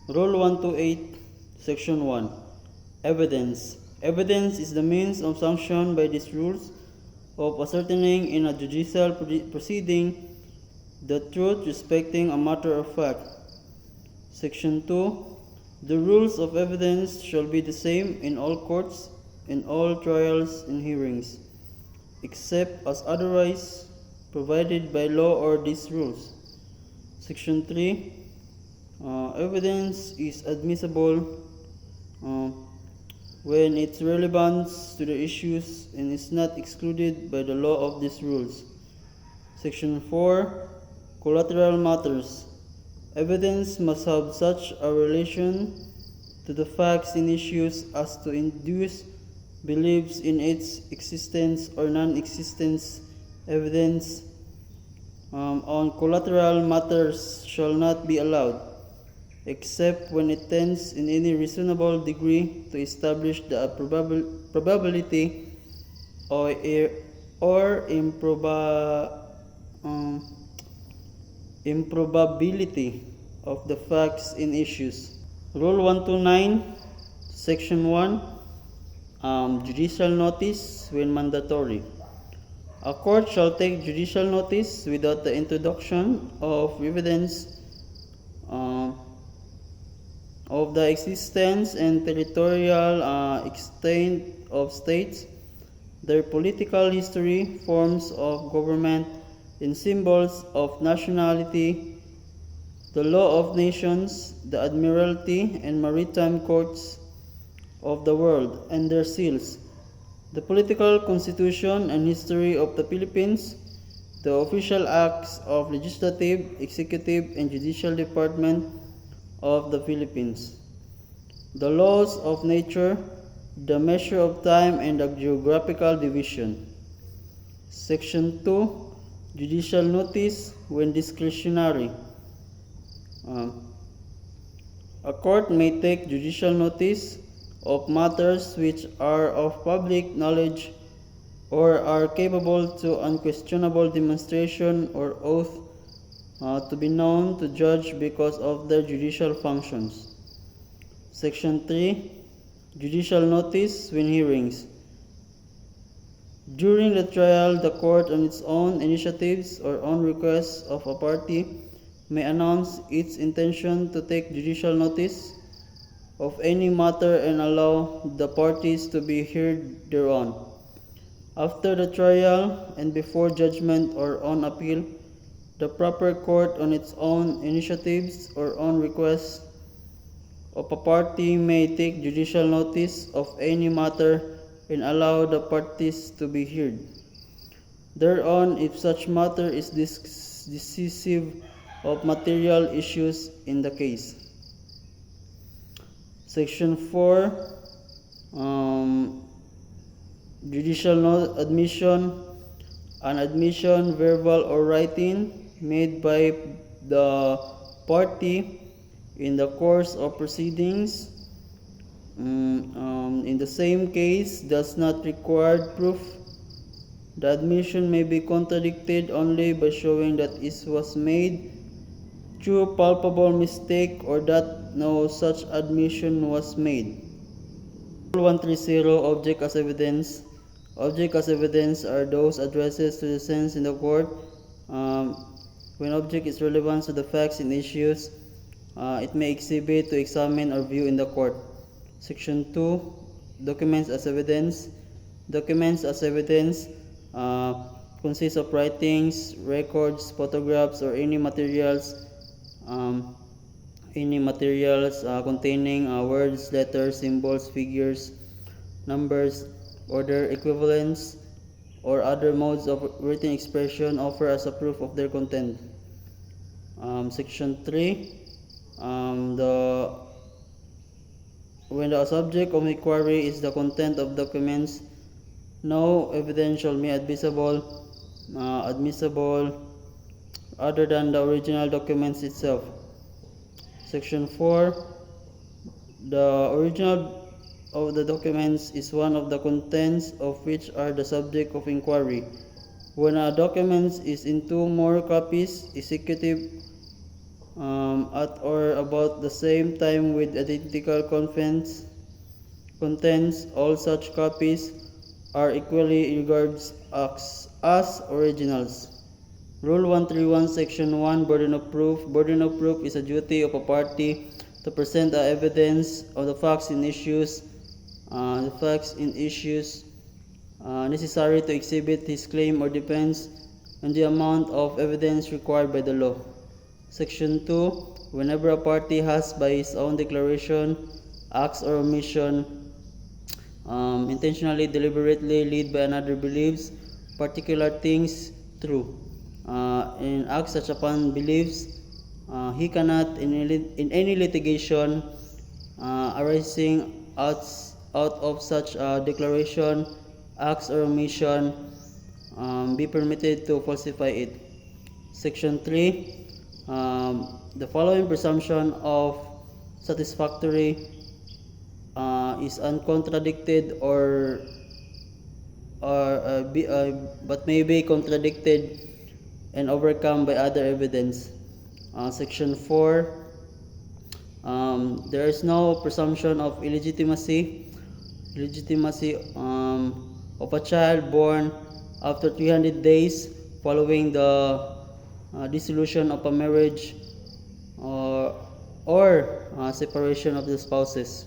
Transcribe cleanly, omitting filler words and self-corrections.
Rule 128, Section 1. Evidence. Evidence is the means of sanction by these rules of ascertaining in a judicial proceeding the truth respecting a matter of fact. Section 2. The rules of evidence shall be the same in all courts, in all trials and hearings, except as otherwise provided by law or these rules. Section 3. Evidence is admissible when its relevance to the issues and is not excluded by the law of these rules. Section 4. Collateral matters. Evidence must have such a relation to the facts in issues as to induce beliefs in its existence or non-existence. Evidence on collateral matters shall not be allowed, except when it tends in any reasonable degree to establish the probability or improbability of the facts in issues. Rule 129, Section 1, Judicial Notice when mandatory. A court shall take judicial notice without the introduction of evidence of the existence and territorial extent of states, their political history, forms of government, and symbols of nationality, the law of nations, the admiralty and maritime courts of the world, and their seals, the political constitution and history of the Philippines, the official acts of legislative, executive, and judicial department of the Philippines, the laws of nature, the measure of time, and the geographical division. Section 2. Judicial notice when discretionary. A court may take judicial notice of matters which are of public knowledge or are capable to unquestionable demonstration or oath to be known to judge because of their judicial functions. Section 3. Judicial notice when hearings. During the trial, the court on its own initiatives or on request of a party may announce its intention to take judicial notice of any matter and allow the parties to be heard thereon. After the trial and before judgment or on appeal, the proper court on its own initiatives or on request of a party may take judicial notice of any matter and allow the parties to be heard thereon if such matter is decisive of material issues in the case. Section 4. Judicial admission. An admission, verbal or writing, made by the party in the course of proceedings in the same case does not require proof. The admission may be contradicted only by showing that it was made through palpable mistake or that no such admission was made. Rule 130. Object as evidence. Object as evidence are those addresses to the sense in the court when object is relevant to the facts and issues it may exhibit to examine or view in the court. Section 2. Documents as evidence. Documents as evidence consist of writings, records, photographs, or any materials containing words, letters, symbols, figures, numbers, or their equivalents, or other modes of written expression offer as a proof of their content. Section 3. When the subject of inquiry is the content of documents, no evidence shall be admissible other than the original documents itself. Section 4. The original of the documents is one of the contents of which are the subject of inquiry. When a document is in two more copies, executive at or about the same time with identical contents, all such copies are equally regarded as originals. Rule 131, Section 1, Burden of Proof. Burden of proof is a duty of a party to present the evidence of the facts in issues, necessary to exhibit his claim or defense and the amount of evidence required by the law. Section 2, whenever a party has by his own declaration, acts or omission, intentionally, deliberately lead by another believes particular things true. In acts such upon beliefs, he cannot in any litigation arising out of such declaration, acts or omission be permitted to falsify it. Section 3, the following presumption of satisfactory is uncontradicted but may be contradicted and overcome by other evidence. Section 4, there is no presumption of illegitimacy of a child born after 300 days following the dissolution of a marriage or separation of the spouses.